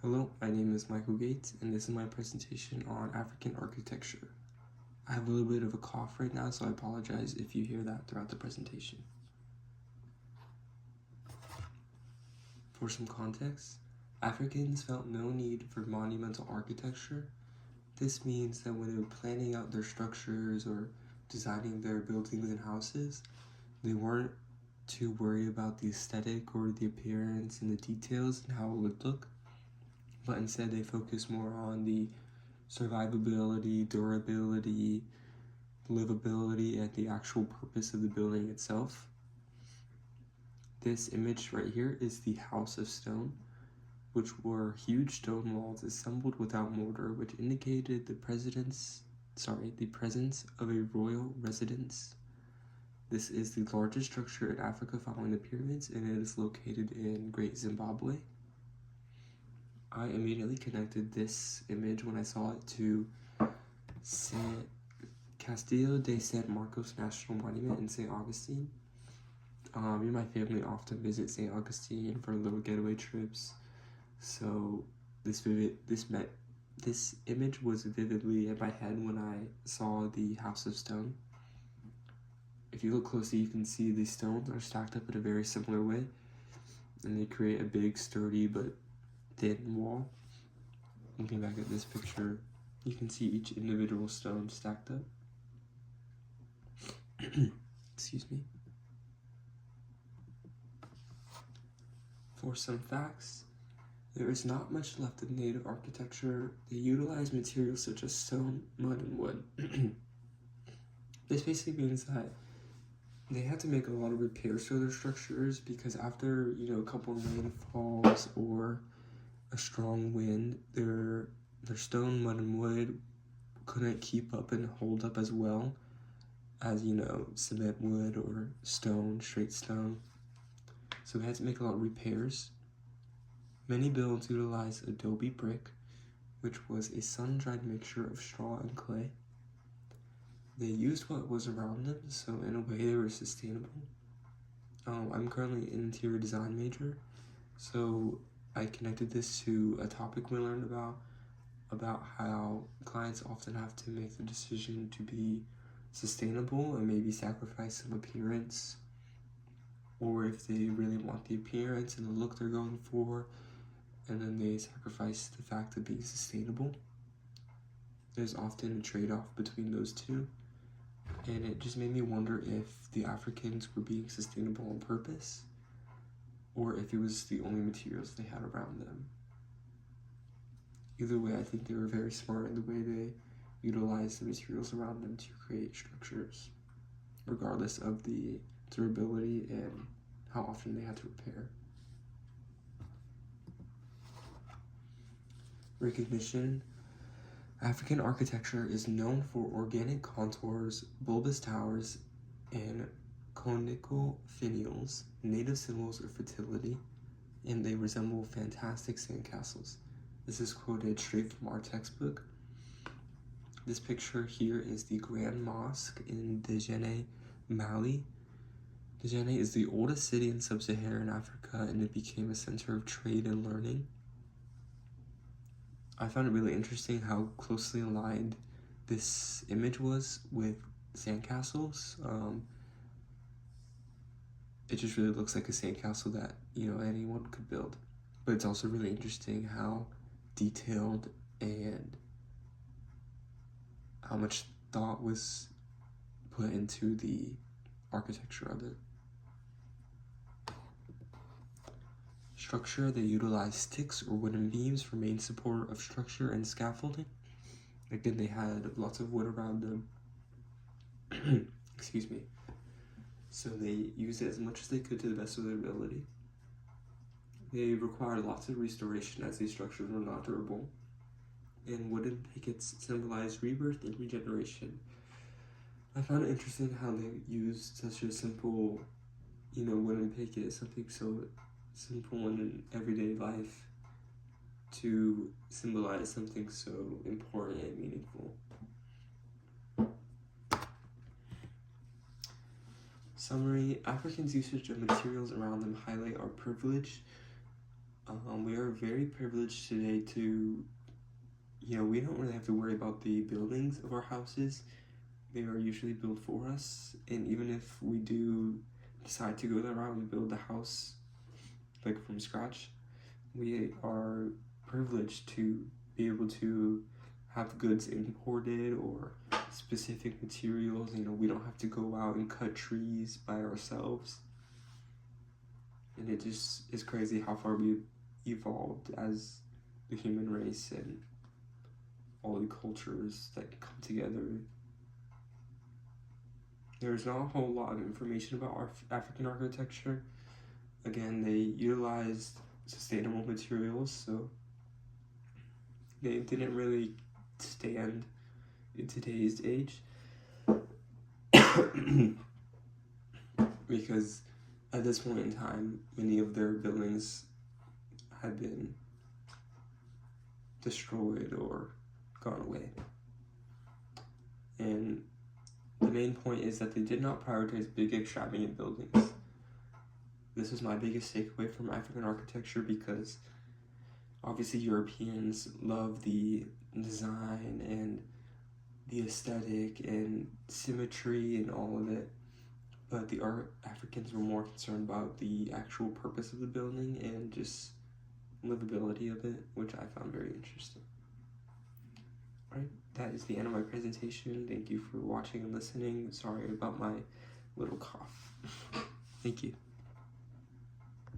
Hello, my name is Michael Gates, and this is my presentation on African architecture. I have a little bit of a cough right now, so I apologize if you hear that throughout the presentation. For some context, Africans felt no need for monumental architecture. This means that when they were planning out their structures or designing their buildings and houses, they weren't too worried about the aesthetic or the appearance and the details and how it would look, but instead they focused more on the survivability, durability, livability, and the actual purpose of the building itself. This image right here is the House of Stone, which were huge stone walls assembled without mortar, which indicated the presence of a royal residence. This is the largest structure in Africa following the pyramids, and it is located in Great Zimbabwe. I immediately connected this image when I saw it to Castillo de San Marcos National Monument in St. Augustine. Me and my family often visit St. Augustine for little getaway trips, so this image was vividly in my head when I saw the House of Stone. If you look closely, you can see the stones are stacked up in a very similar way, and they create a big, sturdy, but thin wall. Looking back at this picture, you can see each individual stone stacked up. Excuse me. For some facts, there is not much left of native architecture. They utilize materials such as stone, mud, and wood. This basically means that they had to make a lot of repairs to their structures because after, a couple of rainfalls or a strong wind, their stone, mud, and wood couldn't keep up and hold up as well as, cement wood or stone, straight stone. So they had to make a lot of repairs. Many builds utilized adobe brick, which was a sun-dried mixture of straw and clay. They used what was around them, so in a way they were sustainable. I'm currently an interior design major, so I connected this to a topic we learned about how clients often have to make the decision to be sustainable and maybe sacrifice some appearance, or if they really want the appearance and the look they're going for, and then they sacrifice the fact of being sustainable. There's often a trade-off between those two, and it just made me wonder if the Africans were being sustainable on purpose, or if it was the only materials they had around them. Either way, I think they were very smart in the way they utilized the materials around them to create structures, regardless of the durability and how often they had to repair. Recognition. African architecture is known for organic contours, bulbous towers, and conical finials, native symbols of fertility, and they resemble fantastic sandcastles. This is quoted straight from our textbook. This picture here is the Grand Mosque in Djenné, Mali. Djenné is the oldest city in sub-Saharan Africa, and it became a center of trade and learning. I found it really interesting how closely aligned this image was with sandcastles. It just really looks like a sandcastle that, anyone could build. But it's also really interesting how detailed and how much thought was put into the architecture of it. Structure, they utilize sticks or wooden beams for main support of structure and scaffolding. Again, they had lots of wood around them. Excuse me. So they used it as much as they could to the best of their ability. They required lots of restoration as these structures were not durable. And wooden pickets symbolize rebirth and regeneration. I found it interesting how they used such a simple, wooden picket, something so simple in everyday life, to symbolize something so important and meaningful. Summary: Africans' usage of materials around them highlight our privilege We are very privileged today to, we don't really have to worry about the buildings of our houses. They are usually built for us, and even if we do decide to go that route and build the house like from scratch, we are privileged to be able to have goods imported or specific materials. We don't have to go out and cut trees by ourselves. And it just is crazy how far we've evolved as the human race and all the cultures that come together. There's not a whole lot of information about our African architecture. Again, they utilized sustainable materials, so they didn't really stand in today's age. Because at this point in time, many of their buildings had been destroyed or gone away. And the main point is that they did not prioritize big, extravagant buildings. This is my biggest takeaway from African architecture, because obviously Europeans love the design and the aesthetic and symmetry and all of it, but the Africans were more concerned about the actual purpose of the building and just livability of it, which I found very interesting. Alright, that is the end of my presentation. Thank you for watching and listening. Sorry about my little cough. Thank you.